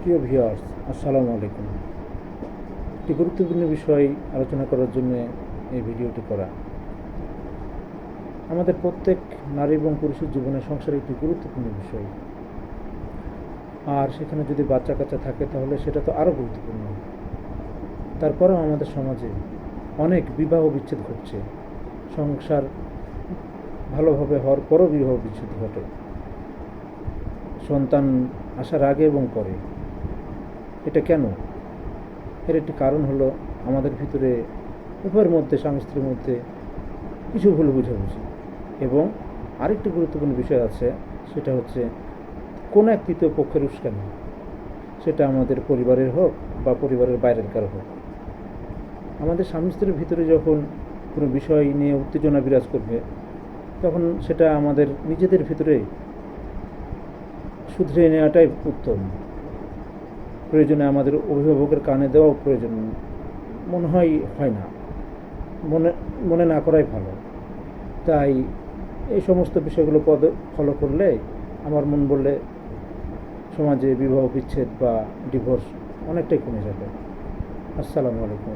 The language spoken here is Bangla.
প্রিয় ভিউয়ার্স, আসসালামু আলাইকুম। একটি গুরুত্বপূর্ণ বিষয় আলোচনা করার জন্য এই ভিডিওটি করা। আমাদের প্রত্যেক নারী এবং পুরুষের জীবনে সংসার একটি গুরুত্বপূর্ণ বিষয়, আর সেখানে যদি বাচ্চা কাচ্চা থাকে তাহলে সেটা তো আরও গুরুত্বপূর্ণ। তারপরেও আমাদের সমাজে অনেক বিবাহ বিচ্ছেদ ঘটছে। সংসার ভালোভাবে হওয়ার পরও বিবাহ বিচ্ছেদ ঘটে, সন্তান আসার আগে এবং পরে। এটা কেন? এর একটি কারণ হলো আমাদের ভিতরে উভয়ের মধ্যে, স্বামী স্ত্রীর মধ্যে কিছু ভুল বুঝাবুঝি। এবং আরেকটি গুরুত্বপূর্ণ বিষয় আছে, সেটা হচ্ছে কোনো এক তৃতীয় পক্ষের উস্কানি, সেটা আমাদের পরিবারের হোক বা পরিবারের বাইরের কারো হোক। আমাদের স্বামী স্ত্রীর ভিতরে যখন কোনো বিষয় নিয়ে উত্তেজনা বিরাজ করবে, তখন সেটা আমাদের নিজেদের ভিতরে শুধরে নেওয়াটাই উত্তম। প্রয়োজনে আমাদের অভিভাবকের কানে দেওয়াও প্রয়োজন মনে হয় না, মনে না করাই ভালো। তাই এই সমস্ত বিষয়গুলো ফলো করলে আমার মন বললে সমাজে বিবাহ বিচ্ছেদ বা ডিভোর্স অনেকটাই কমে যাবে। আসসালামু আলাইকুম।